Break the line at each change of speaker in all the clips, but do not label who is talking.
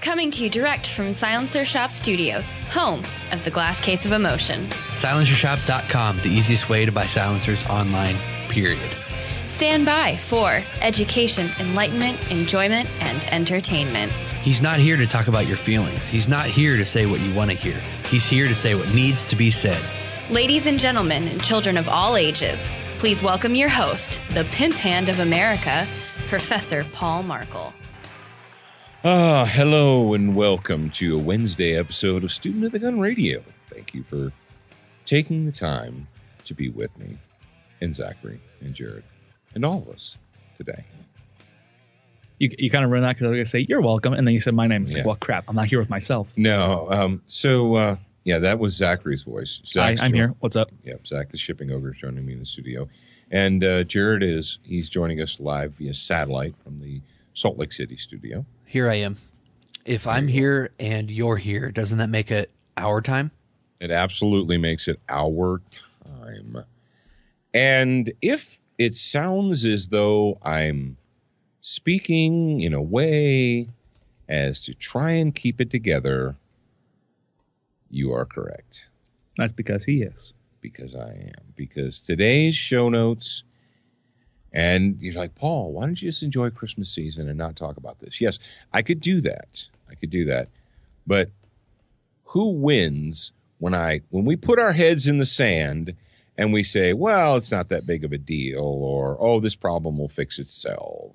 Coming to you direct from Silencer Shop Studios, home of the Glass Case of Emotion.
SilencerShop.com, the easiest way to buy silencers online, period.
Stand by for education, enlightenment, enjoyment, and entertainment.
He's not here to talk about your feelings. He's not here to say what you want to hear. He's here to say what needs to be said.
Ladies and gentlemen, and children of all ages, please welcome your host, the pimp hand of America, Professor Paul Markle.
Hello and welcome to a Wednesday episode of Student of the Gun Radio. Thank you for taking the time to be with me and Zachary and Jarrad and all of us today.
You kind of ruined that because I was going to say, you're welcome. And then you said my name. It's like, well, crap, I'm not here with myself.
No. That was Zachary's voice.
Hi, I'm here. What's up?
Yep, Zach, the shipping ogre, is joining me in the studio. And Jarrad he's joining us live via satellite from the Salt Lake City studio.
Here I am. If I'm here and you're here, doesn't that make it our time?
It absolutely makes it our time. And if it sounds as though I'm speaking in a way as to try and keep it together, you are correct.
That's because he is.
Because I am. Because today's show notes, and you're like, Paul, why don't you just enjoy Christmas season and not talk about this? Yes, I could do that. But who wins when we put our heads in the sand and we say, well, it's not that big of a deal, or, oh, this problem will fix itself?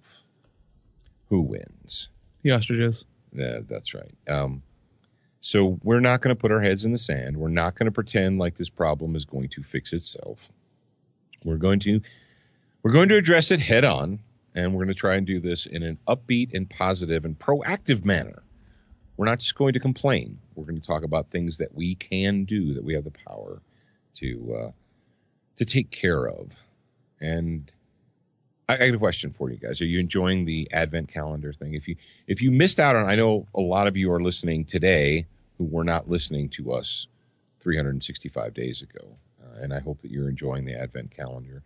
Who wins?
The ostriches.
Yeah, that's right. So we're not going to put our heads in the sand. We're not going to pretend like this problem is going to fix itself. We're going to address it head on, and we're going to try and do this in an upbeat and positive and proactive manner. We're not just going to complain. We're going to talk about things that we can do, that we have the power to take care of. And I got a question for you guys. Are you enjoying the Advent calendar thing? If you missed out on, I know a lot of you are listening today who were not listening to us 365 days ago. And I hope that you're enjoying the Advent calendar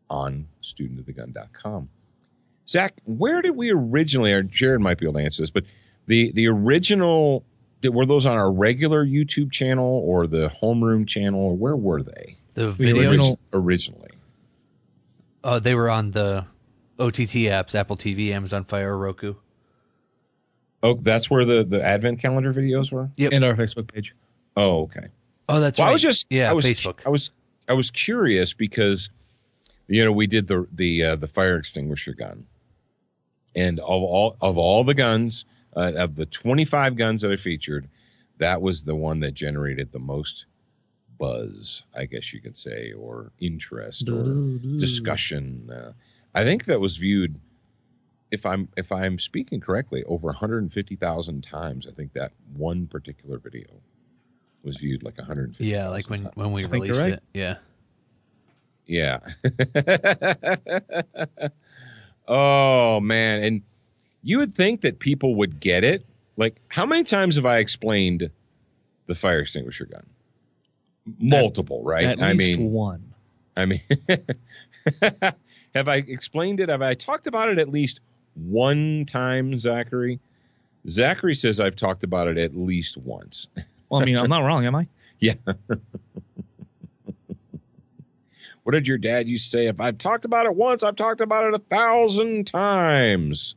on studentofthegun.com. Zach, where did we originally, or Jarrad might be able to answer this, but the original, were those on our regular YouTube channel or the homeroom channel, or where were they?
The videos?
Originally.
They were on the OTT apps, Apple TV, Amazon Fire, Roku.
Oh, that's where the Advent calendar videos were?
Yep.
And our Facebook page.
Oh, okay.
Oh, that's right.
Facebook. I was curious because, we did the fire extinguisher gun, and of all the guns, of the 25 guns that I featured, that was the one that generated the most buzz, I guess you could say, or interest or discussion. I think that was viewed, if I'm speaking correctly, over 150,000 times. I think that one particular video was viewed like 150,000.
Yeah, like when we released it. Yeah.
Yeah. Oh, man. And you would think that people would get it. Like, how many times have I explained the fire extinguisher gun? Multiple, right?
At least one.
I mean, have I explained it? Have I talked about it at least one time, Zachary? Zachary says I've talked about it at least once.
Well, I mean, I'm not wrong, am I?
Yeah. What did your dad used to say? If I've talked about it once, I've talked about it 1,000 times.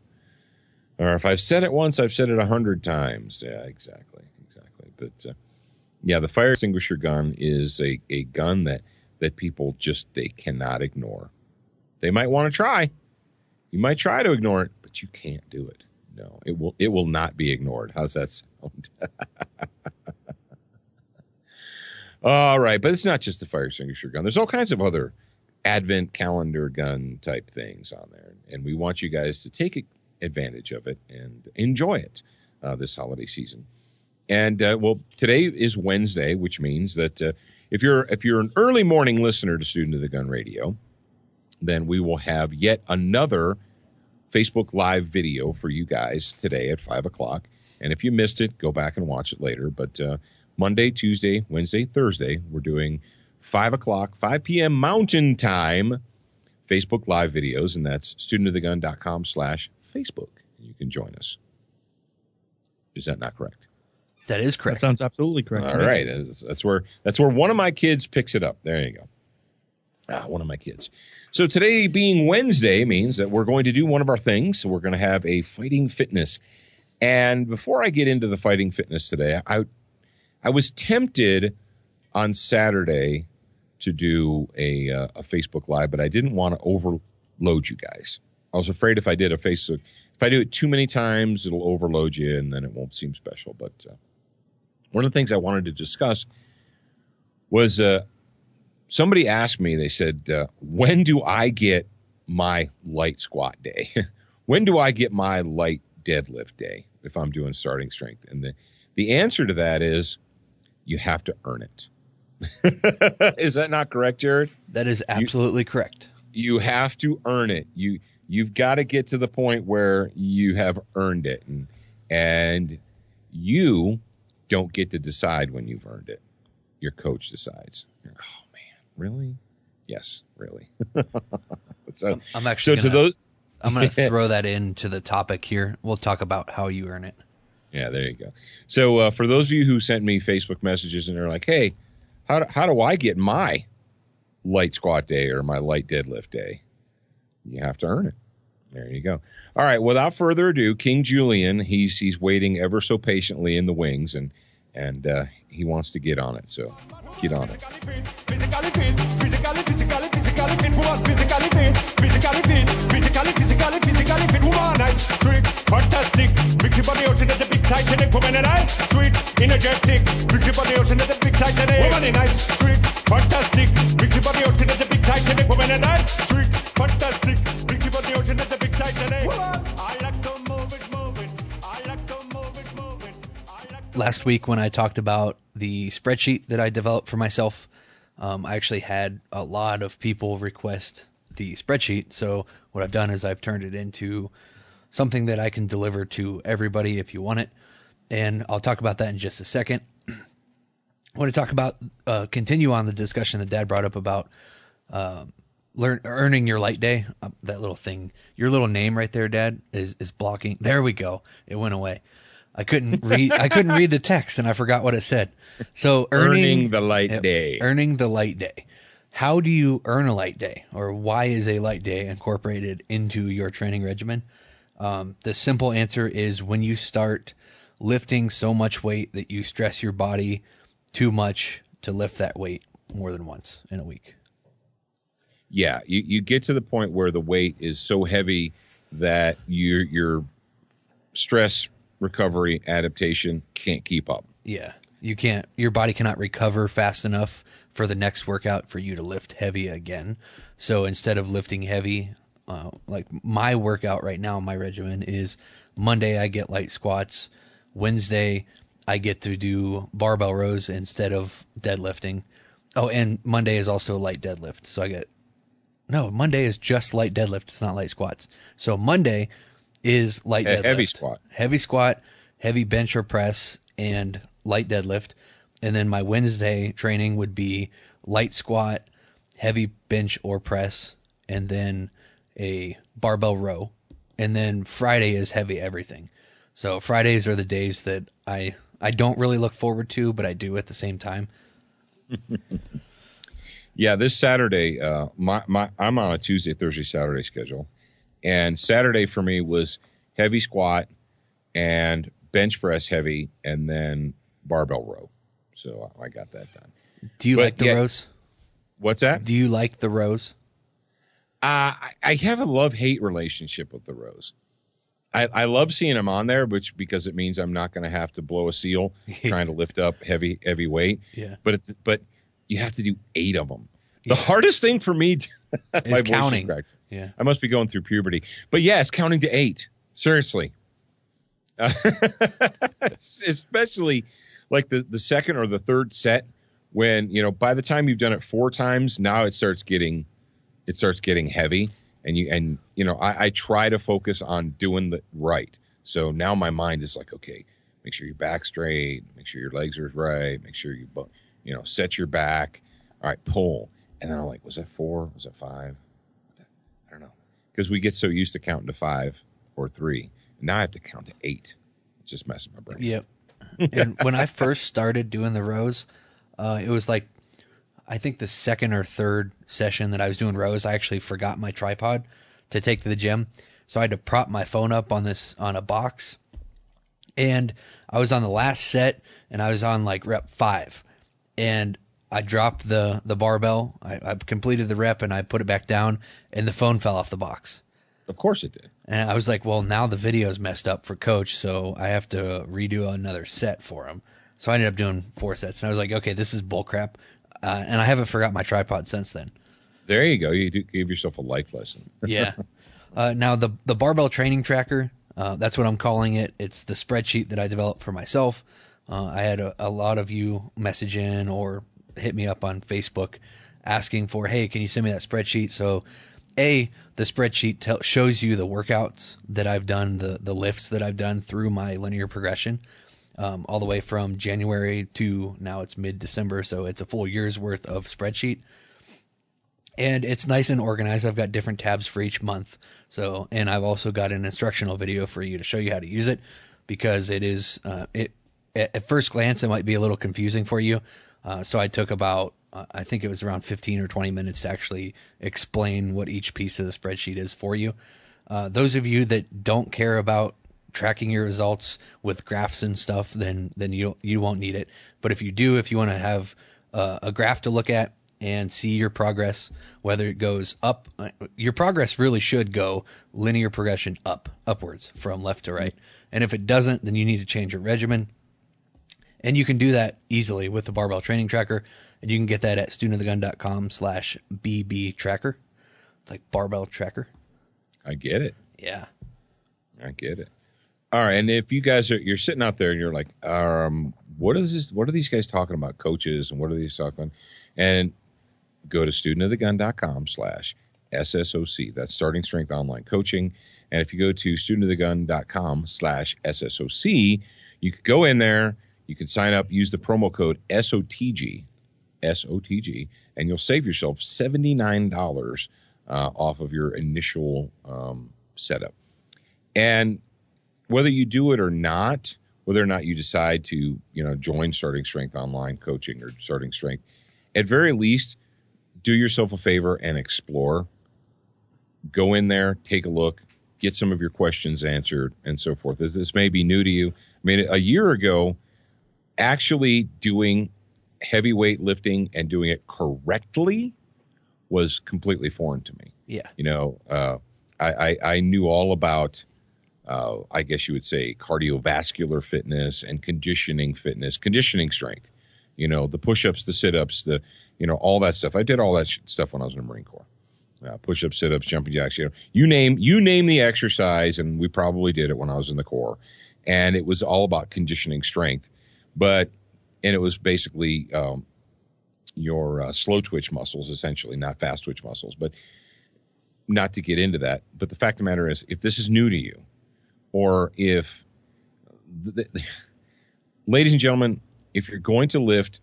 Or if I've said it once, I've said it 100 times. Yeah, exactly. But the fire extinguisher gun is a gun that people they cannot ignore. They might want to try. You might try to ignore it, but you can't do it. No, it will not be ignored. How's that sound? All right, but it's not just the fire extinguisher gun. There's all kinds of other Advent calendar gun type things on there, and we want you guys to take advantage of it and enjoy it this holiday season. And today is Wednesday, which means that if you're an early morning listener to Student of the Gun Radio, then we will have yet another Facebook Live video for you guys today at 5 o'clock. And if you missed it, go back and watch it later. But Monday, Tuesday, Wednesday, Thursday, we're doing 5 p.m. Mountain Time Facebook Live videos, and that's studentofthegun.com/Facebook. You can join us. Is that not correct?
That is
That
correct.
sounds absolutely correct.
All right. That's where one of my kids picks it up. There you go. One of my kids. So today being Wednesday means that we're going to do one of our things. So we're going to have a fighting fitness. And before I get into the fighting fitness today, I was tempted on Saturday to do a Facebook Live, but I didn't want to overload you guys. I was afraid if I do it too many times, it'll overload you and then it won't seem special. But one of the things I wanted to discuss was somebody asked me, they said, when do I get my light squat day? When do I get my light deadlift day if I'm doing starting strength? And the answer to that is you have to earn it. Is that not correct, Jarrad?
That is absolutely correct.
You have to earn it. You've got to get to the point where you have earned it, and you don't get to decide when you've earned it. Your coach decides. Oh man, really? Yes, really. So
I'm actually I'm going to throw that into the topic here. We'll talk about how you earn it.
Yeah, there you go. So for those of you who sent me Facebook messages and they're like, hey, how do I get my light squat day or my light deadlift day? You have to earn it. There you go. All right. Without further ado, King Julian, he's waiting ever so patiently in the wings, and he wants to get on it. So get on it.
Fantastic, big body ocean at the big Titanic, woman and ice, sweet, energetic, big body ocean at the big Titanic, woman and ice, sweet, fantastic, big body ocean at the big Titanic, woman and ice, sweet, fantastic, big body ocean at the big Titanic. I like to move it, I like to move it.
Last week when I talked about the spreadsheet that I developed for myself, I actually had a lot of people request the spreadsheet. So what I've done is I've turned it into something that I can deliver to everybody if you want it. And I'll talk about that in just a second. I want to talk about, continue on the discussion that Dad brought up about earning your light day. That little thing, your little name right there, Dad, is blocking. There we go. It went away. I couldn't read the text and I forgot what it said. So
earning the light day.
Earning the light day. How do you earn a light day, or why is a light day incorporated into your training regimen? The simple answer is when you start lifting so much weight that you stress your body too much to lift that weight more than once in a week.
Yeah, you get to the point where the weight is so heavy that your stress recovery adaptation can't keep up.
Yeah, you can't. Your body cannot recover fast enough for the next workout for you to lift heavy again. So instead of lifting heavy, like my workout right now, my regimen is Monday I get light squats, Wednesday I get to do barbell rows instead of deadlifting. Oh, and Monday is also light deadlift. So Monday is just light deadlift. It's not light squats. So Monday is light deadlift. Heavy squat, heavy bench or press, and light deadlift. And then my Wednesday training would be light squat, heavy bench or press, and then a barbell row. And then Friday is heavy everything. So Fridays are the days that I don't really look forward to, but I do at the same time.
Yeah, this Saturday, I'm on a Tuesday, Thursday, Saturday schedule. And Saturday for me was heavy squat and bench press heavy, and then barbell row. So I got that done.
Do you like the rows?
What's that?
Do you like the rows?
I have a love-hate relationship with the rows. I love seeing them on there, because it means I'm not going to have to blow a seal trying to lift up heavy weight.
Yeah.
But you have to do 8 of them. The hardest thing for me
is counting. Yeah.
I must be going through puberty. But yes, counting to 8. Seriously. Especially like the second or the third set, when, by the time you've done it 4 times, now it starts getting heavy, and I try to focus on doing the right. So now my mind is like, okay, make sure your back's straight, make sure your legs are right, make sure you set your back. All right, pull. And then I'm like, was that 4? Was that 5? I don't know. Because we get so used to counting to 5 or 3. Now I have to count to 8. just messing my brain.
Yep. And when I first started doing the rows, it was like, I think the second or third session that I was doing rows, I actually forgot my tripod to take to the gym. So I had to prop my phone up on a box. And I was on the last set, and I was on like rep 5. And I dropped the barbell. I completed the rep, and I put it back down, and the phone fell off the box.
Of course it did.
And I was like, well, now the video's messed up for Coach, so I have to redo another set for him. So I ended up doing 4 sets. And I was like, okay, this is bullcrap. And I haven't forgot my tripod since then.
There you go. You gave yourself a life lesson.
Yeah. Now, the Barbell Training Tracker, that's what I'm calling it. It's the spreadsheet that I developed for myself. I had a lot of you message in or hit me up on Facebook asking for, hey, can you send me that spreadsheet? So, the spreadsheet shows you the workouts that I've done, the lifts that I've done through my linear progression, all the way from January to now it's mid-December, so it's a full year's worth of spreadsheet. And it's nice and organized. I've got different tabs for each month. So, and I've also got an instructional video for you to show you how to use it, because it is, at first glance, it might be a little confusing for you. So I took about, I think it was around 15 or 20 minutes to actually explain what each piece of the spreadsheet is for you. Those of you that don't care about tracking your results with graphs and stuff, then you won't need it. But if you do, if you want to have a graph to look at and see your progress, whether it goes up, your progress really should go linear progression upwards from left to right. And if it doesn't, then you need to change your regimen. And you can do that easily with the Barbell Training Tracker. And you can get that at studentofthegun.com/BB tracker. It's like Barbell Tracker.
I get it.
Yeah.
I get it. All right. And if you guys you're sitting out there and you're like, what are these guys talking about, coaches, and what are these talking about? And go to studentofthegun.com/SSOC. That's Starting Strength Online Coaching. And if you go to studentofthegun.com/SSOC, you can go in there, you can sign up, use the promo code SOTG, and you'll save yourself $79 off of your initial setup. And whether you do it or not, whether or not you decide to, join Starting Strength Online Coaching or Starting Strength, at very least, do yourself a favor and explore. Go in there, take a look, get some of your questions answered, and so forth. This may be new to you. I mean, a year ago, actually doing heavyweight lifting and doing it correctly was completely foreign to me.
Yeah.
I knew all about, I guess you would say, cardiovascular fitness and conditioning strength. The push-ups, the sit-ups, all that stuff. I did all that stuff when I was in the Marine Corps. Push-ups, sit-ups, jumping jacks. You name the exercise, and we probably did it when I was in the Corps. And it was all about conditioning strength. And it was basically your slow twitch muscles, essentially, not fast twitch muscles. But not to get into that. But the fact of the matter is, if this is new to you, or if, ladies and gentlemen, if you're going to lift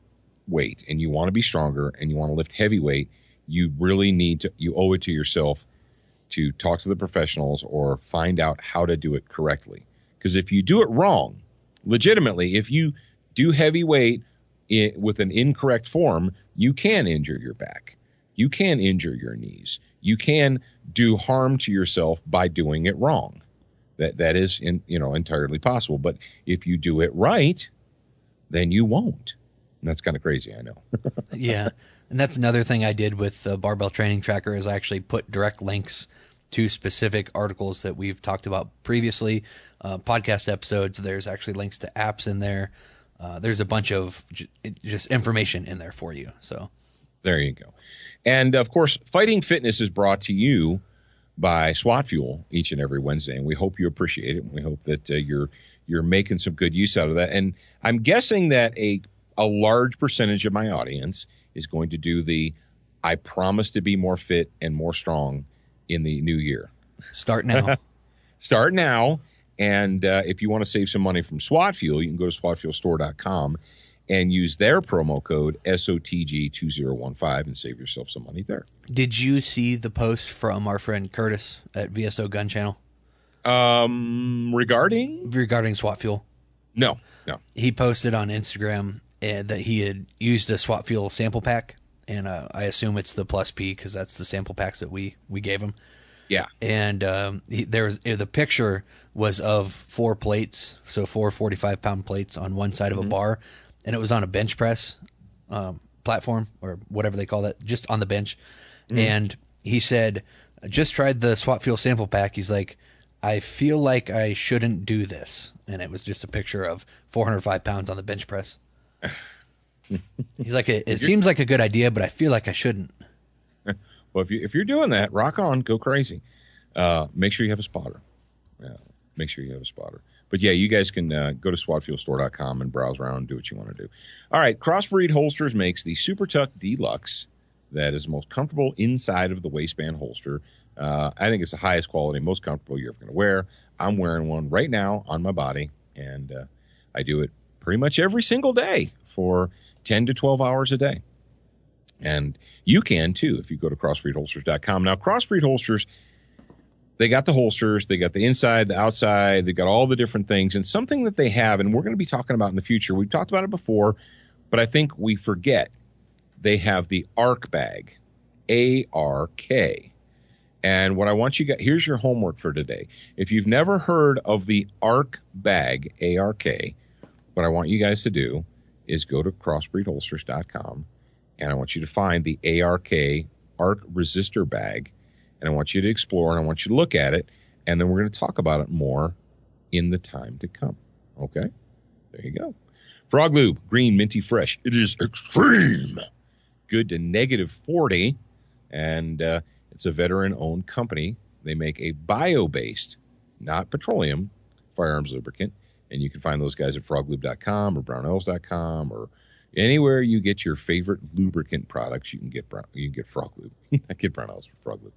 weight and you want to be stronger and you want to lift heavy weight, you really you owe it to yourself to talk to the professionals or find out how to do it correctly. Because if you do it wrong, legitimately, if you do heavy weight with an incorrect form, you can injure your back. You can injure your knees. You can do harm to yourself by doing it wrong. That is entirely possible. But if you do it right, then you won't. And that's kind of crazy, I know.
Yeah. And that's another thing I did with the Barbell Training Tracker is I actually put direct links to specific articles that we've talked about previously, podcast episodes. There's actually links to apps in there. There's a bunch of just information in there for you. So
there you go. And, of course, Fighting Fitness is brought to you by SWAT Fuel each and every Wednesday, and we hope you appreciate it. And we hope that you're making some good use out of that. And I'm guessing that a large percentage of my audience is going to do I promise to be more fit and more strong in the new year.
Start now.
Start now. And if you want to save some money from SWAT Fuel, you can go to SWATfuelstore.com and use their promo code SOTG2015 and save yourself some money there.
Did you see the post from our friend Curtis at VSO Gun Channel?
Regarding
SWAT Fuel.
No.
He posted on Instagram that he had used a SWAT Fuel sample pack, and I assume it's the Plus P because that's the sample packs that we gave him.
Yeah.
And the picture was of 4 plates, so 4 45-pound plates on one side of a bar, and it was on a bench press platform or whatever they call that, just on the bench. And he said, I just tried the SWAT Fuel sample pack. He's like, I feel like I shouldn't do this. And it was just a picture of 405 pounds on the bench press. He's like, it seems like a good idea, but I feel like I shouldn't.
Well, if you're doing that, rock on, go crazy. Make sure you have a spotter. Make sure you have a spotter. But yeah, you guys can go to SWATfuelstore.com and browse around and do what you want to do. All right, Crossbreed Holsters makes the Super Tuck Deluxe. That is the most comfortable inside of the waistband holster. I think it's the highest quality, most comfortable you're ever going to wear. I'm wearing one right now on my body, and I do it pretty much every single day for 10 to 12 hours a day. And you can, too, if you go to crossbreedholsters.com. Now, Crossbreed Holsters, they got the holsters, they got the inside, the outside, they got all the different things. And something that they have, and we're going to be talking about in the future, we've talked about it before, but I think we forget. They have the ARK bag, A-R-K. And what I want you guys, here's your homework for today. If you've never heard of the ARK bag, A-R-K, what I want you guys to do is go to crossbreedholsters.com, and I want you to find the ARK resistor bag, and I want you to explore, and I want you to look at it, and then we're going to talk about it more in the time to come. Okay? There you go. Froglube, green, minty, fresh. It is extreme. Good to -40, and it's a veteran-owned company. They make a bio-based, not petroleum, firearms lubricant, and you can find those guys at froglube.com or brownells.com or anywhere you get your favorite lubricant products. You can get Froglube. I get Brownells for Froglube.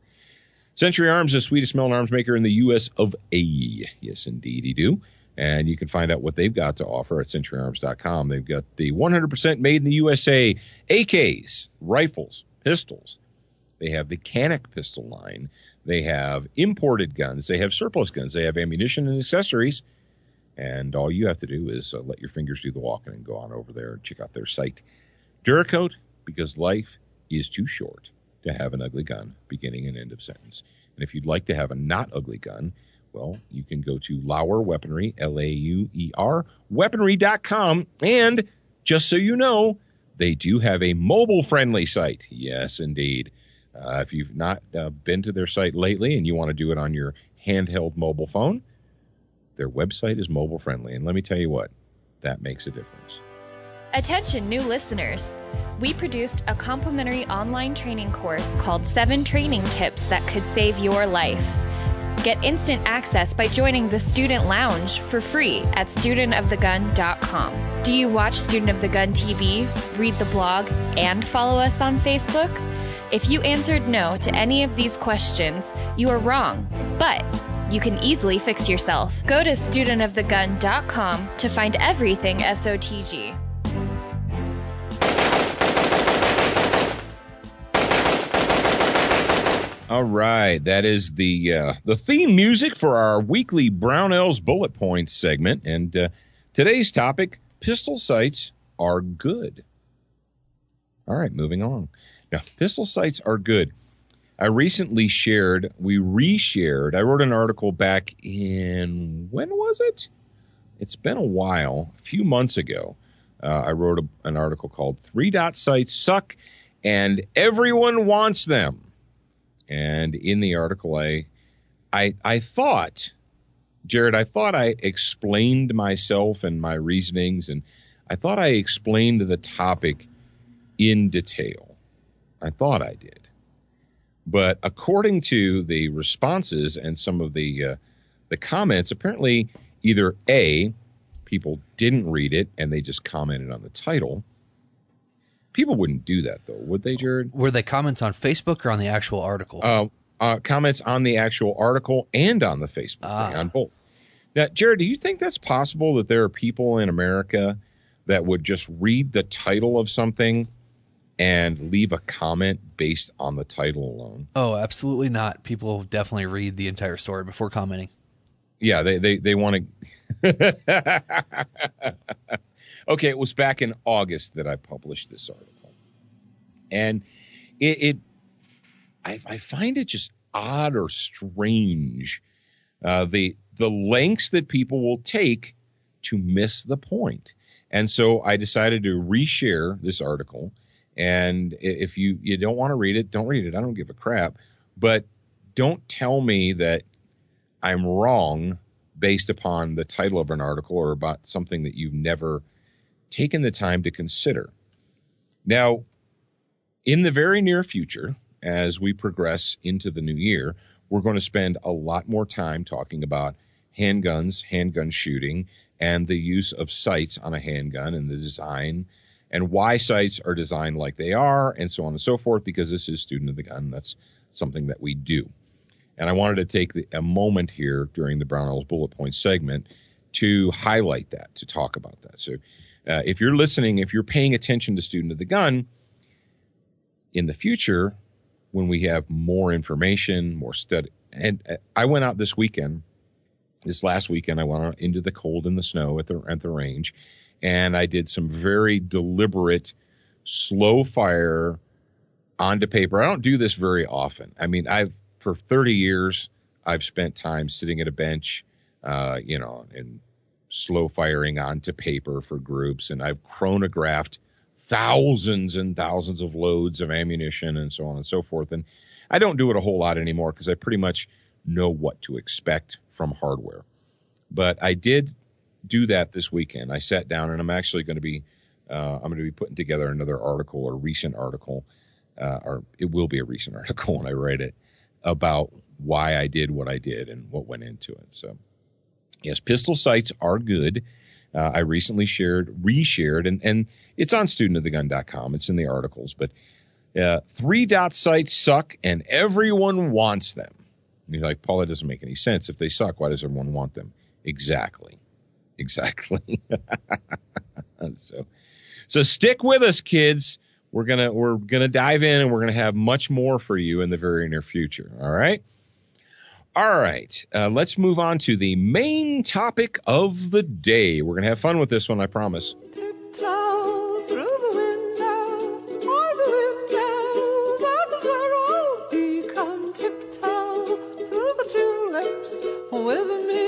Century Arms is the sweetest smelling arms maker in the U.S. of A. Yes, indeed, he do. And you can find out what they've got to offer at centuryarms.com. They've got the 100% made in the USA AKs, rifles, pistols. They have the Canic pistol line. They have imported guns. They have surplus guns. They have ammunition and accessories. And all you have to do is let your fingers do the walking and go on over there and check out their site. DuraCoat, because life is too short to have an ugly gun, beginning and end of sentence. And if you'd like to have a not ugly gun, well, you can go to Lauer Weaponry, L-A-U-E-R, weaponry.com. And just so you know, they do have a mobile-friendly site. Yes, indeed. If you've not been to their site lately and you want to do it on your handheld mobile phone, their website is mobile-friendly. And let me tell you what, that makes a difference.
Attention, new listeners. We produced a complimentary online training course called 7 Training Tips That Could Save Your Life. Get instant access by joining the Student Lounge for free at studentofthegun.com. Do you watch Student of the Gun TV, read the blog, and follow us on Facebook? If you answered no to any of these questions, you are wrong, but you can easily fix yourself. Go to studentofthegun.com to find everything SOTG.
All right, that is the theme music for our weekly Brownells Bullet Points segment. And today's topic, pistol sights are good. All right, moving on. Now, pistol sights are good. I recently reshared, I wrote an article back in, when was it? It's been a while, a few months ago. I wrote an article called 3-Dot Sights Suck and Everyone Wants Them. And in the article, I thought, Jarrad, I explained myself and my reasonings, and I thought I explained the topic in detail. I thought I did. But according to the responses and some of the comments, apparently either A, people didn't read it and they just commented on the title. People wouldn't do that, though, would they, Jarrad?
Were they comments on Facebook or on the actual article?
Comments on the actual article and on the Facebook thing, on both. Now, Jarrad, do you think that's possible that there are people in America that would just read the title of something and leave a comment based on the title alone?
Oh, absolutely not. People definitely read the entire story before commenting.
Yeah, they want to. Okay, it was back in August that I published this article. And I find it just odd or strange, the lengths that people will take to miss the point. And so I decided to reshare this article. And if you don't want to read it, don't read it. I don't give a crap. But don't tell me that I'm wrong based upon the title of an article or about something that you've never taken the time to consider. Now, in the very near future, as we progress into the new year, we're going to spend a lot more time talking about handguns, handgun shooting, and the use of sights on a handgun and the design and why sights are designed like they are and so on and so forth, because this is Student of the Gun. That's something that we do. And I wanted to take a moment here during the Brownells Bullet Point segment to highlight that, to talk about that. So if you're listening, if you're paying attention to Student of the Gun, in the future, when we have more information, more study, and I went out this last weekend, I went out into the cold and the snow at the range, and I did some very deliberate, slow fire onto paper. I don't do this very often. I mean, for 30 years, I've spent time sitting at a bench, and slow firing onto paper for groups, and I've chronographed thousands and thousands of loads of ammunition and so on and so forth. And I don't do it a whole lot anymore because I pretty much know what to expect from hardware. But I did do that this weekend. I sat down, and I'm actually going to be putting together another article, or recent article, or it will be a recent article when I write it, about why I did what I did and what went into it. So, yes, pistol sights are good. I recently reshared, and it's on studentofthegun.com. It's in the articles, but 3-dot sights suck, and everyone wants them. And you're like, Paul, that doesn't make any sense. If they suck, why does everyone want them? Exactly. So stick with us, kids. We're gonna dive in, and we're gonna have much more for you in the very near future. All right. Let's move on to the main topic of the day. We're gonna have fun with this one, I promise.
Tiptoe through the window, by the window, that is where I'll be. Come tiptoe through the tulips with me.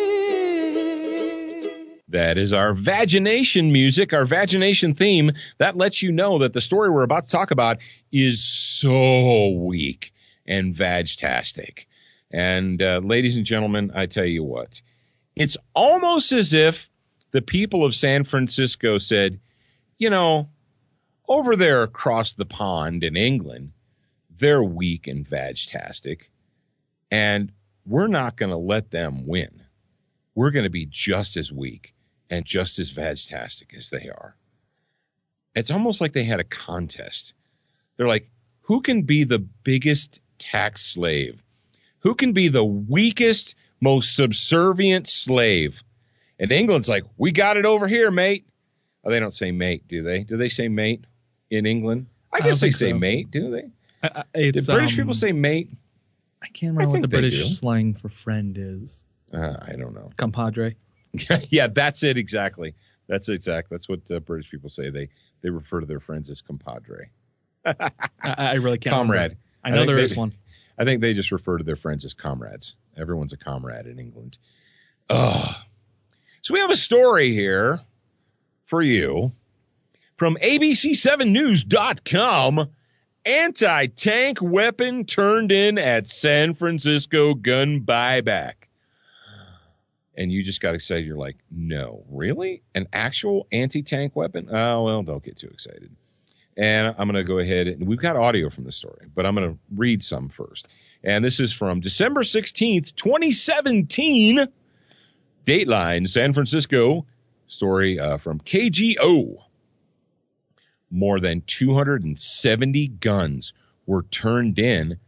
That is our vagination music, our vagination theme. That lets you know that the story we're about to talk about is so weak and vag-tastic. And ladies and gentlemen, I tell you what, it's almost as if the people of San Francisco said, over there across the pond in England, they're weak and vag-tastic, and we're not going to let them win. We're going to be just as weak and just as vag-tastic as they are. It's almost like they had a contest. They're like, who can be the biggest tax slave? Who can be the weakest, most subservient slave? And England's like, we got it over here, mate. Oh, they don't say mate, do they? Do they say mate in England? I guess they say mate, do they? Did British people say mate?
I can't remember what the British slang for friend is.
I don't know.
Compadre.
Yeah, that's it exactly. That's what British people say. They refer to their friends as compadre.
I really can't.
Comrade.
Remember. I know there is one.
I think they just refer to their friends as comrades. Everyone's a comrade in England. So we have a story here for you from ABC7news.com. Anti-tank weapon turned in at San Francisco gun buyback. And you just got excited. You're like, no, really? An actual anti-tank weapon? Oh, well, don't get too excited. And I'm going to go ahead, and we've got audio from the story, but I'm going to read some first. And this is from December 16th, 2017, Dateline, San Francisco, story from KGO. More than 270 guns were turned in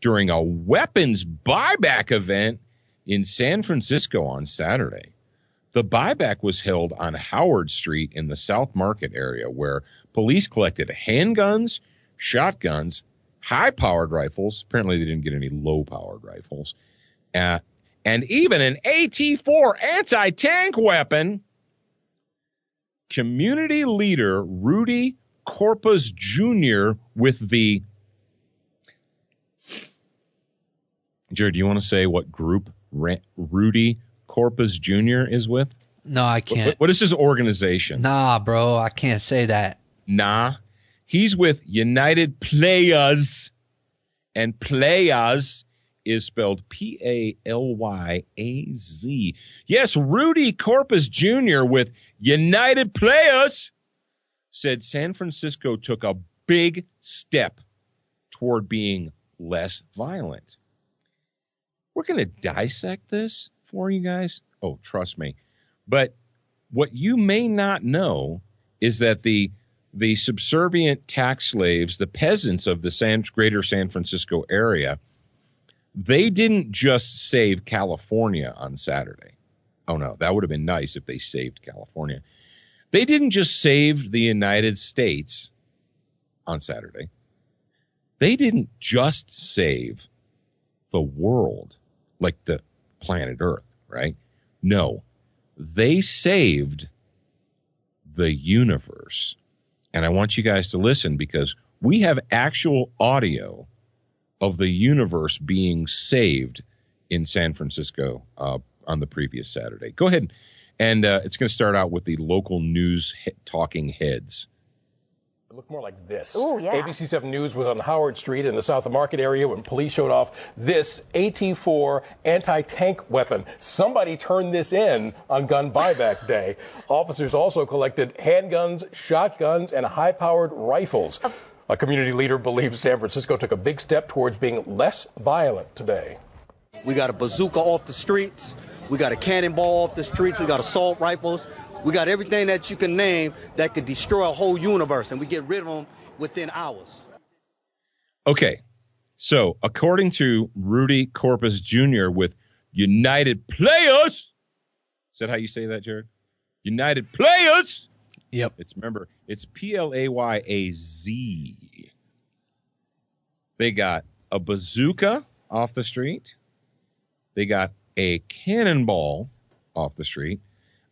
during a weapons buyback event in San Francisco on Saturday. The buyback was held on Howard Street in the South Market area, where police collected handguns, shotguns, high-powered rifles. Apparently, they didn't get any low-powered rifles. And even an AT-4 anti-tank weapon. community leader Rudy Corpus Jr. with the... Jared, do you want to say what group Rudy Corpus Jr. is with?
No, I can't.
What is his organization?
Nah, bro, I can't say that.
Nah. He's with United Players, and Players is spelled P-A-L-Y-A-Z. Yes, Rudy Corpus Jr. with United Players said San Francisco took a big step toward being less violent. We're going to dissect this for you guys. Oh, trust me. But what you may not know is that the subservient tax slaves, the peasants of the greater San Francisco area, they didn't just save California on Saturday. Oh, no, that would have been nice if they saved California. They didn't just save the United States on Saturday. They didn't just save the world, like the planet Earth, right? No, they saved the universe. And I want you guys to listen because we have actual audio of the universe being saved in San Francisco on the previous Saturday. Go ahead, and it's going to start out with the local news talking heads.
It looked more like this.
Ooh, yeah.
ABC 7 News was on Howard Street in the South of Market area when police showed off this AT-4 anti-tank weapon. Somebody turned this in on gun buyback day. Officers also collected handguns, shotguns, and high-powered rifles. A community leader believes San Francisco took a big step towards being less violent today.
We got a bazooka off the streets. We got a cannonball off the streets. We got assault rifles. We got everything that you can name that could destroy a whole universe, and we get rid of them within hours.
Okay, so according to Rudy Corpus Jr. with United Players, is that how you say that, Jared? United Players.
Yep.
Remember, it's P-L-A-Y-A-Z. They got a bazooka off the street. They got a cannonball off the street.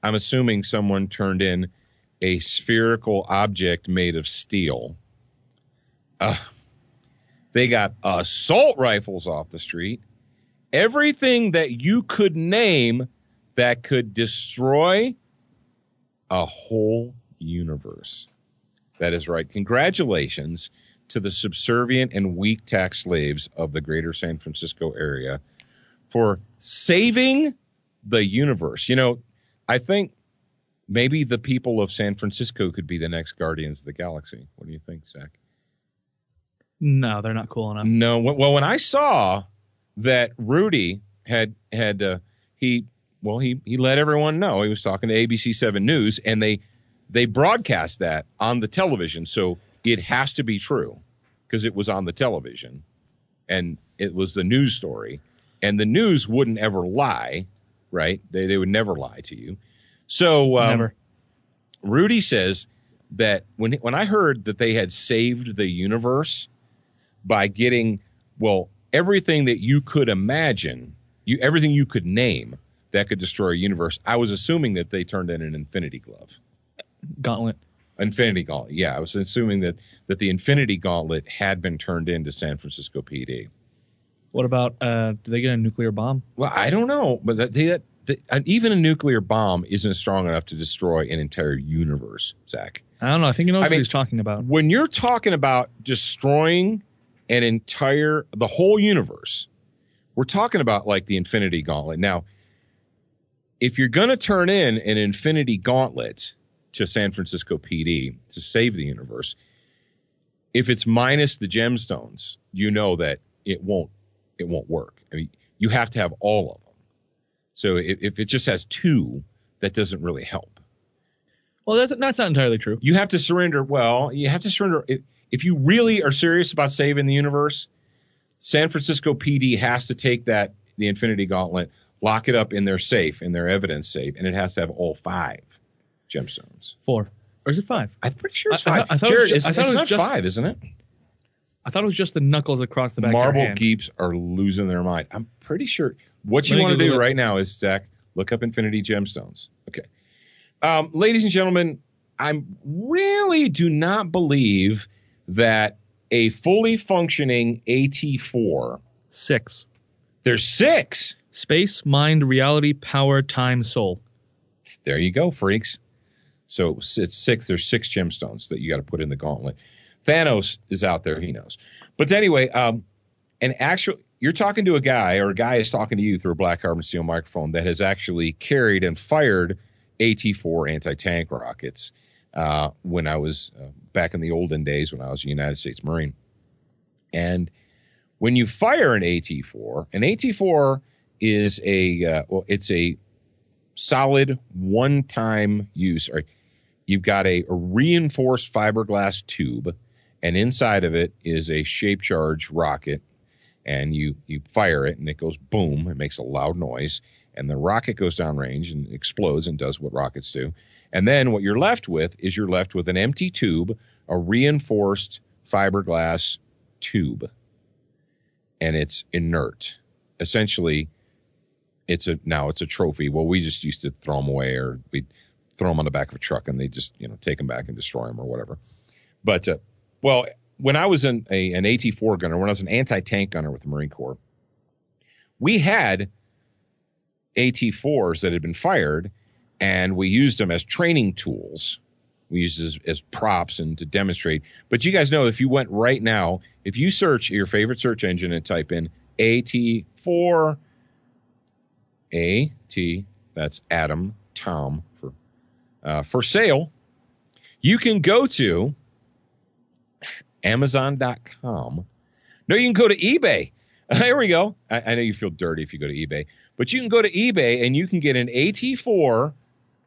I'm assuming someone turned in a spherical object made of steel. They got assault rifles off the street. Everything that you could name that could destroy a whole universe. That is right. Congratulations to the subservient and weak tax slaves of the greater San Francisco area for saving the universe. You know, I think maybe the people of San Francisco could be the next Guardians of the Galaxy. What do you think, Zach?
No, they're not cool enough.
No. Well, when I saw that Rudy he let everyone know. He was talking to ABC 7 News, and they broadcast that on the television. So it has to be true because it was on the television, and it was the news story, and the news wouldn't ever lie. Right? They would never lie to you. So
Never.
Rudy says that when I heard that they had saved the universe by getting, everything that you could imagine, everything you could name that could destroy a universe, I was assuming that they turned in an Infinity Glove.
Gauntlet.
Infinity Gauntlet. Yeah, I was assuming that the Infinity Gauntlet had been turned into San Francisco PD.
What about, do they get a nuclear bomb?
Well, I don't know, but even a nuclear bomb isn't strong enough to destroy an entire universe, Zach.
I don't know. I think he knows what he's talking about.
When you're talking about destroying the whole universe, we're talking about like the Infinity Gauntlet. Now, if you're going to turn in an Infinity Gauntlet to San Francisco PD to save the universe, if it's minus the gemstones, you know that it won't work. I mean, you have to have all of them. So if it just has 2, that doesn't really help.
Well, that's not entirely true.
You have to surrender. Well, you have to surrender. If you really are serious about saving the universe, San Francisco PD has to take the Infinity Gauntlet, lock it up in their safe, in their evidence safe, and it has to have all 5 gemstones.
4. Or is it 5?
I'm pretty sure it's 5.
I thought
Jared,
it's
it's not 5, isn't it?
I thought it was just the knuckles across the back
Marble
of your hand.
geeps are losing their mind. I'm pretty sure. What you want to do right now is, Zach, look up Infinity Gemstones. Okay. Ladies and gentlemen, I really do not believe that a fully functioning AT4.
6.
There's 6.
Space, mind, reality, power, time, soul.
There you go, freaks. So it's 6. There's 6 gemstones that you got to put in the gauntlet. Thanos is out there. He knows. But anyway, and actually, you're talking to a guy, or a guy is talking to you through a black carbon steel microphone that has actually carried and fired AT4 anti-tank rockets when I was back in the olden days when I was a United States Marine. And when you fire an AT4 is it's a solid one-time use. Or you've got a reinforced fiberglass tube, and inside of it is a shape charge rocket, and you fire it, and it goes boom. It makes a loud noise, and the rocket goes downrange and explodes and does what rockets do. And then what you're left with is an empty tube, a reinforced fiberglass tube, and it's inert. Essentially, it's a trophy. Well, we just used to throw them away, or we'd throw them on the back of a truck, and they just take them back and destroy them or whatever. But when I was an AT4 gunner, when I was an anti-tank gunner with the Marine Corps, we had AT4s that had been fired, and we used them as training tools. We used it as props and to demonstrate. But you guys know, if you went right now, if you search your favorite search engine and type in AT4, that's Adam, Tom, for sale, you can go to Amazon.com. No, you can go to eBay. There we go. I know you feel dirty if you go to eBay, but you can go to eBay and you can get an AT4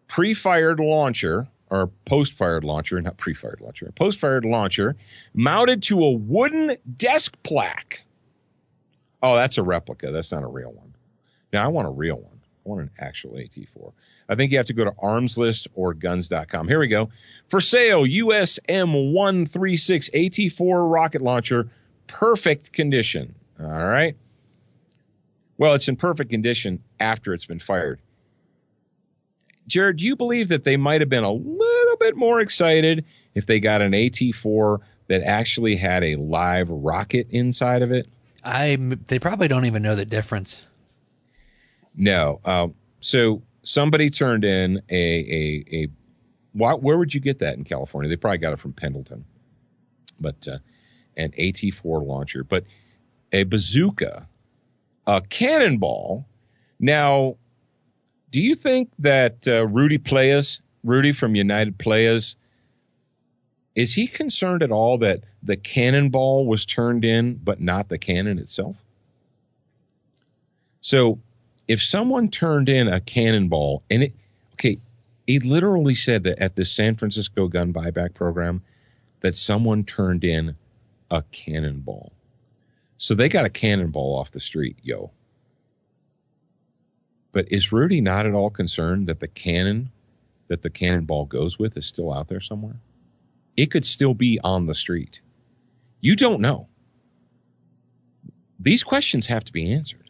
pre-fired launcher, or post-fired launcher, not pre-fired launcher, a post-fired launcher mounted to a wooden desk plaque. Oh, that's a replica. That's not a real one. Now, I want a real one. I want an actual AT4. I think you have to go to Arms List or Guns.com. Here we go. For sale, USM 136 AT4 rocket launcher, perfect condition. All right. Well, it's in perfect condition after it's been fired. Jarrad, do you believe that they might have been a little bit more excited if they got an AT4 that actually had a live rocket inside of it?
They probably don't even know the difference.
No. So somebody turned in where would you get that in California? They probably got it from Pendleton. But an AT4 launcher. But a bazooka, a cannonball. Now, do you think that Rudy from United Playas, is he concerned at all that the cannonball was turned in but not the cannon itself? So if someone turned in a cannonball, and he literally said that at the San Francisco gun buyback program that someone turned in a cannonball. So they got a cannonball off the street, yo. But is Rudy not at all concerned that the cannon that the cannonball goes with is still out there somewhere? It could still be on the street. You don't know. These questions have to be answered.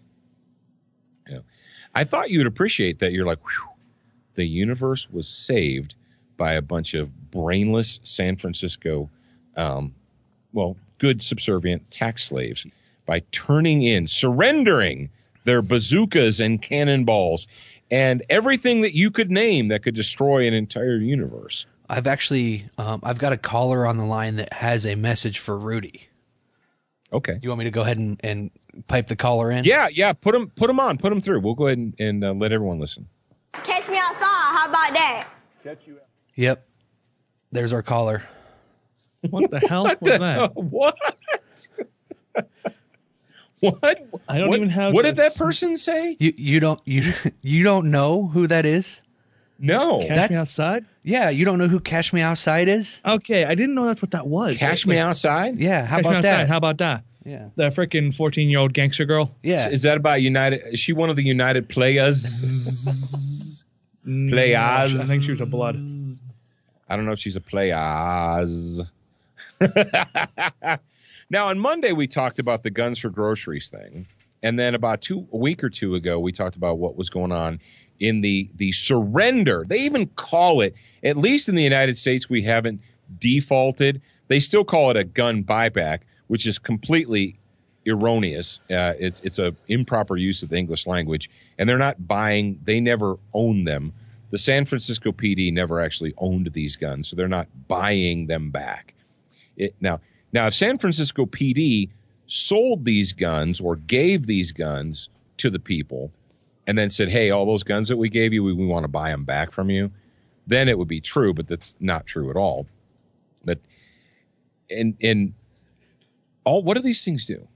I thought you would appreciate that. You're like, whew, the universe was saved by a bunch of brainless San Francisco, good subservient tax slaves by surrendering their bazookas and cannonballs and everything that you could name that could destroy an entire universe.
I've actually, I've got a caller on the line that has a message for Rudy.
Okay.
Do you want me to go ahead and pipe the caller in?
Yeah. Put him on. Put him through. We'll go ahead and let everyone listen.
Catch me outside. How about that?
Catch you.
Yep. There's our caller.
What the hell was that?
What? What?
I don't even have.
What did that person say?
You don't know who that is?
No.
Cash Me Outside?
Yeah, you don't know who Cash Me Outside is?
Okay, I didn't know that's what that was.
Cash Me Outside?
Yeah, how
Cash Me
about
Outside,
that?
how about that?
Yeah.
The freaking 14-year-old gangster girl?
Yeah.
Is that about United? Is she one of the United Playas? Playas?
I think she was a blood.
I don't know if she's a Playas. Now, on Monday, we talked about the Guns for Groceries thing. And then about a week or two ago, we talked about what was going on in the surrender. They even call it, at least in the United States, we haven't defaulted. They still call it a gun buyback, which is completely erroneous. It's a improper use of the English language, and they're not buying. They never own them. The San Francisco PD never actually owned these guns, so they're not buying them back. Now, if San Francisco PD sold these guns or gave these guns to the people and then said, hey, all those guns that we gave you, we want to buy them back from you, then it would be true, but that's not true at all. But what do these things do?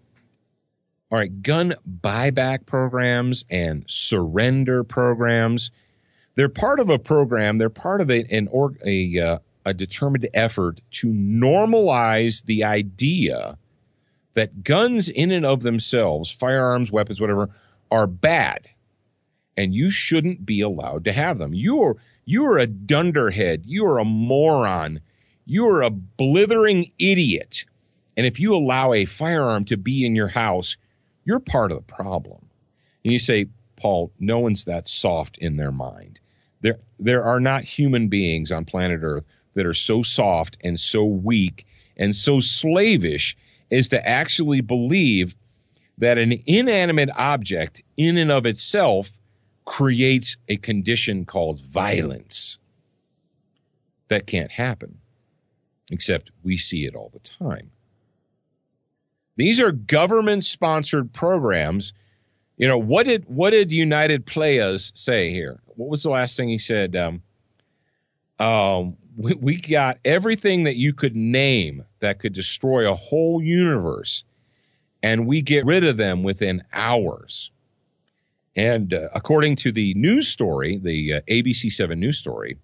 All right, gun buyback programs and surrender programs. They're part of a program. They're part of a determined effort to normalize the idea that guns in and of themselves, firearms, weapons, whatever, are bad, and you shouldn't be allowed to have them. You are a dunderhead. You are a moron. You are a blithering idiot. And if you allow a firearm to be in your house, you're part of the problem. And you say, Paul, no one's that soft in their mind. There are not human beings on planet Earth that are so soft and so weak and so slavish as to actually believe that an inanimate object in and of itself creates a condition called violence. That can't happen, except we see it all the time. These are government-sponsored programs. You know, what did United Players say here? What was the last thing he said? We got everything that you could name that could destroy a whole universe, and we get rid of them within hours. And according to the news story, the ABC 7 news story,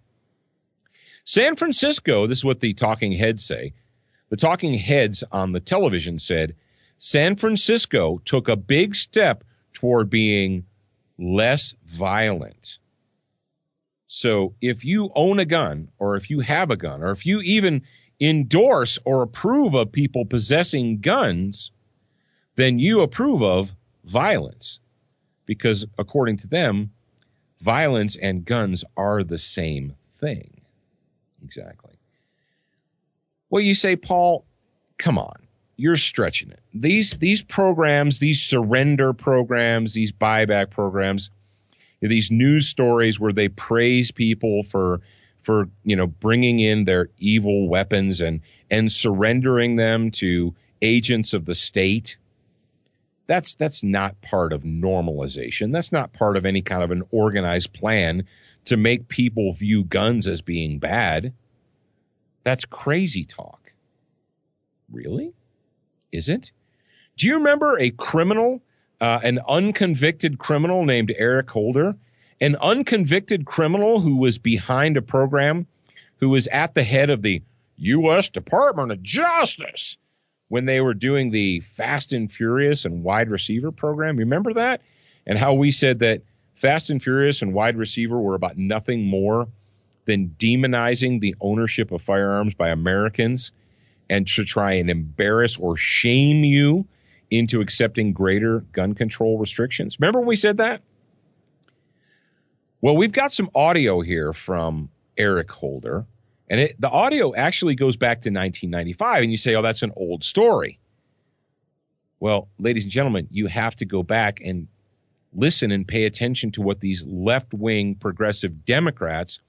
San Francisco, this is what the talking heads say. The talking heads on the television said, San Francisco took a big step toward being less violent. So if you own a gun, or if you have a gun, or if you even endorse or approve of people possessing guns, then you approve of violence. Because according to them, violence and guns are the same thing. Exactly. Well, you say, Paul, come on. You're stretching it. These programs, these surrender programs, these buyback programs, these news stories where they praise people for bringing in their evil weapons and surrendering them to agents of the state. That's not part of normalization. That's not part of any kind of an organized plan to make people view guns as being bad. That's crazy talk. Really? Is it? Do you remember a criminal, an unconvicted criminal named Eric Holder? An unconvicted criminal who was behind a program, who was at the head of the U.S. Department of Justice when they were doing the Fast and Furious and Wide Receiver program. Remember that? And how we said that Fast and Furious and Wide Receiver were about nothing more than demonizing the ownership of firearms by Americans and to try and embarrass or shame you into accepting greater gun control restrictions. Remember when we said that? Well, we've got some audio here from Eric Holder, and the audio actually goes back to 1995, and you say, oh, that's an old story. Well, ladies and gentlemen, you have to go back and listen and pay attention to what these left-wing progressive Democrats,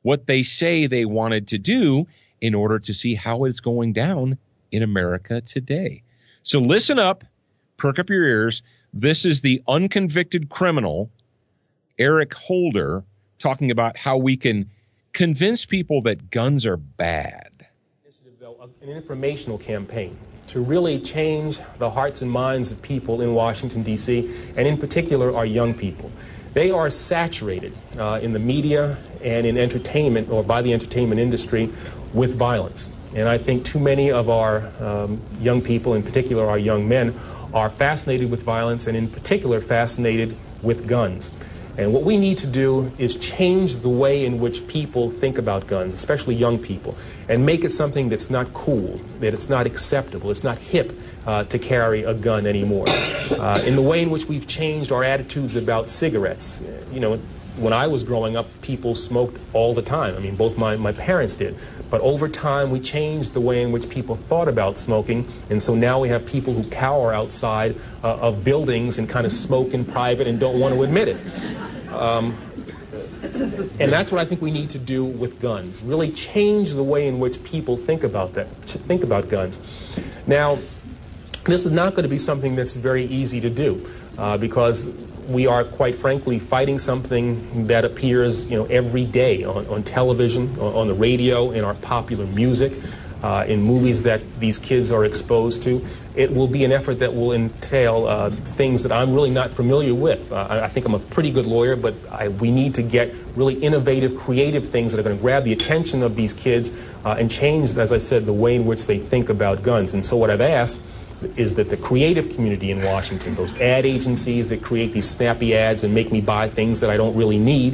what they say they wanted to do in order to see how it's going down in America today. So listen up, perk up your ears. This is the unconvicted criminal, Eric Holder, talking about how we can convince people that guns are bad.
An informational campaign to really change the hearts and minds of people in Washington, D.C., and in particular our young people. They are saturated in the media and in entertainment, or by the entertainment industry, with violence. And I think too many of our young people, in particular our young men, are fascinated with violence and in particular fascinated with guns. And what we need to do is change the way in which people think about guns, especially young people, and make it something that's not cool, that it's not acceptable, it's not hip to carry a gun anymore. In the way in which we've changed our attitudes about cigarettes. You know,
when I was growing up, people smoked all the time. I mean, both my parents did. But over time, we changed the way in which people thought about smoking, and so now we have people who cower outside of buildings and kind of smoke in private and don't want to admit it. And that's what I think we need to do with guns, really change the way in which people think about guns. Now, this is not going to be something that's very easy to do because we are, quite frankly, fighting something that appears, every day on television, on the radio, in our popular music, in movies that these kids are exposed to. It will be an effort that will entail things that I'm really not familiar with. I think I'm a pretty good lawyer, but we need to get really innovative, creative things that are going to grab the attention of these kids and change, as I said, the way in which they think about guns. And so what I've asked is that the creative community in Washington, those ad agencies that create these snappy ads and make me buy things that I don't really need,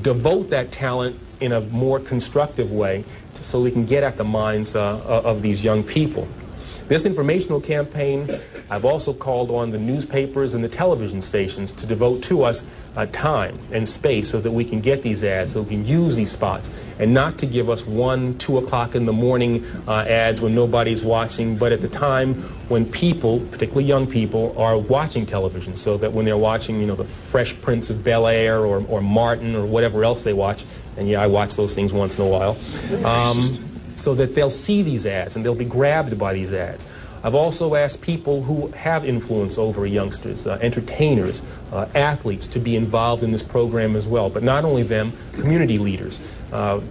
devote that talent in a more constructive way so we can get at the minds of these young people. This informational campaign, I've also called on the newspapers and the television stations to devote to us time and space so that we can get these ads, so we can use these spots, and not to give us 1, 2 o'clock in the morning ads when nobody's watching, but at the time when people, particularly young people, are watching television, so that when they're watching, the Fresh Prince of Bel-Air or Martin or whatever else they watch, and yeah, I watch those things once in a while, so that they'll see these ads and they'll be grabbed by these ads. I've also asked people who have influence over youngsters, entertainers, athletes, to be involved in this program as well. But not only them, community leaders,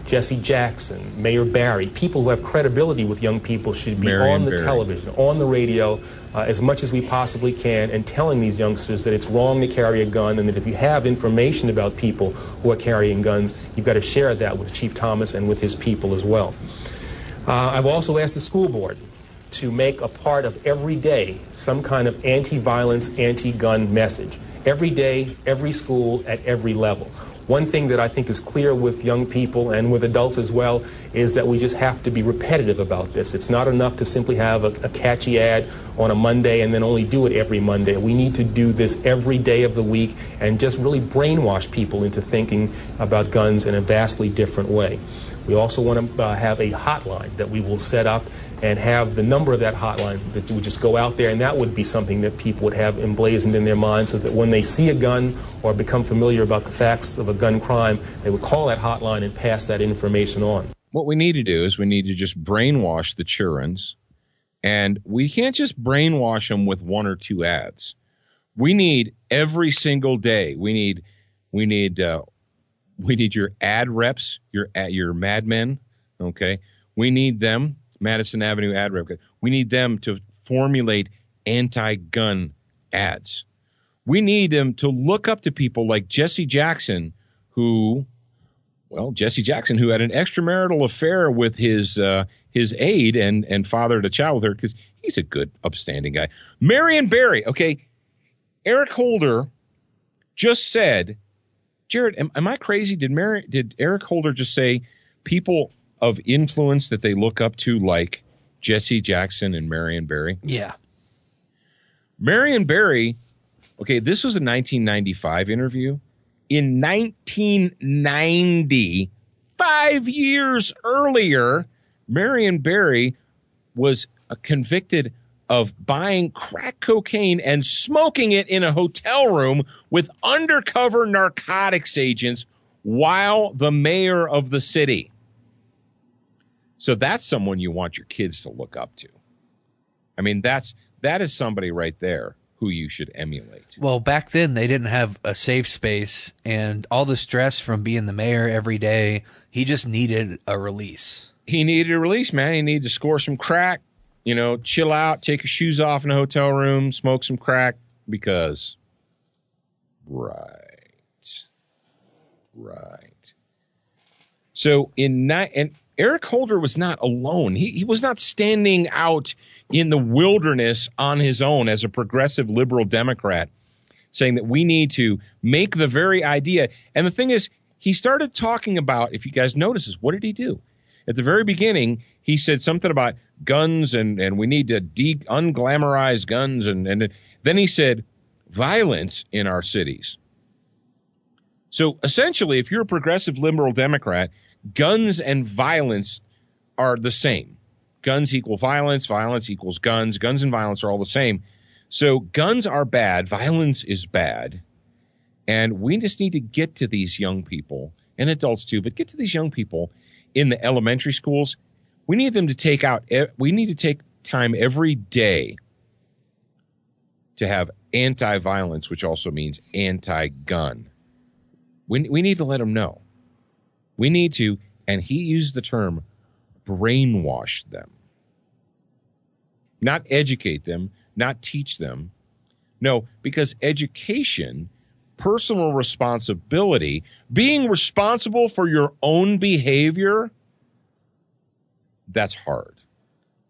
Jesse Jackson, Mayor Barry, people who have credibility with young people should be on the television, on the radio, as much as we possibly can, and telling these youngsters that it's wrong to carry a gun, and that if you have information about people who are carrying guns, you've got to share that with Chief Thomas and with his people as well. I've also asked the school board to make a part of every day some kind of anti-violence, anti-gun message. Every day, every school, at every level. One thing that I think is clear with young people and with adults as well is that we just have to be repetitive about this. It's not enough to simply have a catchy ad on a Monday and then only do it every Monday. We need to do this every day of the week and just really brainwash people into thinking about guns in a vastly different way. We also want to have a hotline that we will set up and have the number of that hotline that would just go out there, and that would be something that people would have emblazoned in their minds so that when they see a gun or become familiar about the facts of a gun crime, they would call that hotline and pass that information on.
What we need to do is we need to just brainwash the childrens, and we can't just brainwash them with 1 or 2 ads. We need every single day. We need your ad reps, your madmen, okay? We need them, Madison Avenue ad rep. We need them to formulate anti-gun ads. We need them to look up to people like Jesse Jackson, who had an extramarital affair with his aide and fathered a child with her because he's a good, upstanding guy. Marion Barry, okay? Eric Holder just said, Jarrad, am I crazy? Did Eric Holder just say people of influence that they look up to like Jesse Jackson and Marion Barry?
Yeah.
Marion Barry, okay, this was a 1995 interview. In 1990, 5 years earlier, Marion Barry was convicted of buying crack cocaine and smoking it in a hotel room with undercover narcotics agents while the mayor of the city. So that's someone you want your kids to look up to. I mean, that is somebody right there who you should emulate.
Well, back then they didn't have a safe space, and all the stress from being the mayor every day, he just needed a release.
He needed a release, man. He needed to score some crack, chill out, take his shoes off in a hotel room, smoke some crack, because right. So and Eric Holder was not alone. He was not standing out in the wilderness on his own as a progressive liberal Democrat saying that we need to make the very idea. And the thing is, he started talking about, if you guys notice, what did he do? At the very beginning, he said something about guns and we need to unglamorize guns. And then he said violence in our cities. So essentially, if you're a progressive liberal Democrat, guns and violence are the same. Guns equal violence, violence equals guns. Guns and violence are all the same. So guns are bad, violence is bad, and we just need to get to these young people, and adults too, but get to these young people in the elementary schools. We need them to take time every day to have anti-violence, which also means anti-gun. We need to let them know. We need to, and he used the term, brainwash them. Not educate them, not teach them. No, because education, personal responsibility, being responsible for your own behavior, that's hard.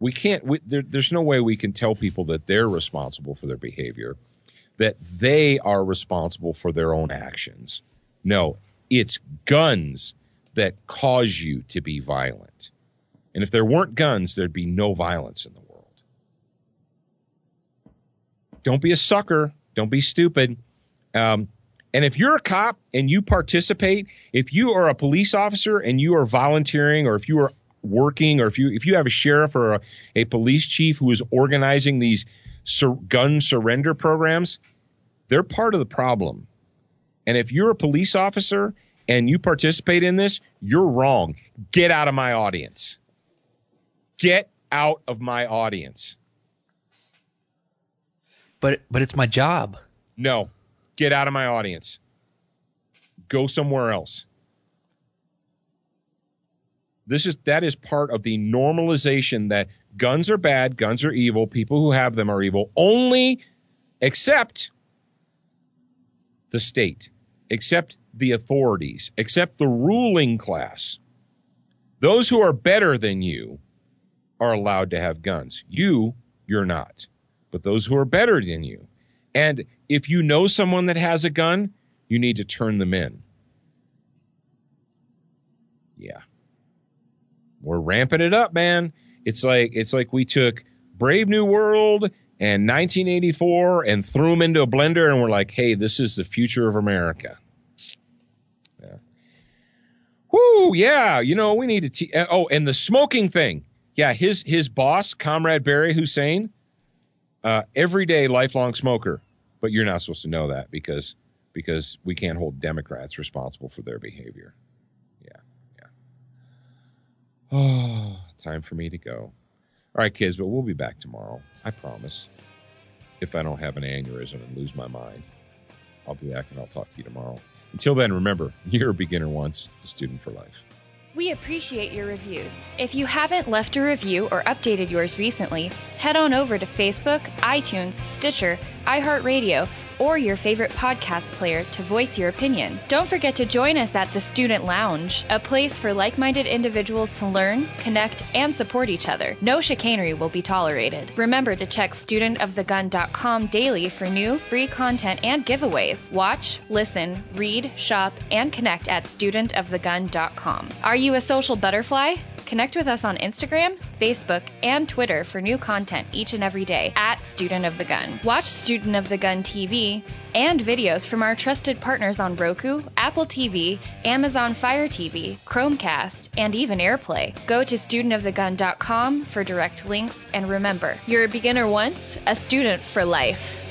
We can't, there's no way we can tell people that they're responsible for their behavior, that they are responsible for their own actions. No, it's guns that cause you to be violent. And if there weren't guns, there'd be no violence in the world. Don't be a sucker. Don't be stupid. And if you're a cop and you participate, if you are a police officer and you are volunteering, or if you are working, or if you have a sheriff or a police chief who is organizing these gun surrender programs, they're part of the problem. And if you're a police officer and you participate in this, you're wrong. Get out of my audience. Get out of my audience.
But it's my job.
No. Get out of my audience. Go somewhere else. That is part of the normalization that guns are bad, guns are evil, people who have them are evil, only except the state, except the authorities, except the ruling class. Those who are better than you are allowed to have guns. You're not. But those who are better than you. And if you know someone that has a gun, you need to turn them in. Yeah. We're ramping it up, man. It's like we took Brave New World and 1984 and threw them into a blender, and we're like, hey, this is the future of America. Yeah. Whoo, yeah. We need to and the smoking thing. Yeah, his boss, Comrade Barry Hussein, everyday lifelong smoker. But you're not supposed to know that because we can't hold Democrats responsible for their behavior. Yeah. Oh, time for me to go. All right, kids, but we'll be back tomorrow. I promise. If I don't have an aneurysm and lose my mind, I'll be back and I'll talk to you tomorrow. Until then, remember, you're a beginner once, a student for life.
We appreciate your reviews. If you haven't left a review or updated yours recently, head on over to Facebook, iTunes, Stitcher, iHeartRadio, or your favorite podcast player to voice your opinion. Don't forget to join us at the Student Lounge, a place for like-minded individuals to learn, connect, and support each other. No chicanery will be tolerated. Remember to check studentofthegun.com daily for new, free content and giveaways. Watch, listen, read, shop, and connect at studentofthegun.com. Are you a social butterfly? Connect with us on Instagram, Facebook, and Twitter for new content each and every day at Student of the Gun. Watch Student of the Gun TV and videos from our trusted partners on Roku, Apple TV, Amazon Fire TV, Chromecast, and even AirPlay. Go to studentofthegun.com for direct links, and remember, you're a beginner once, a student for life.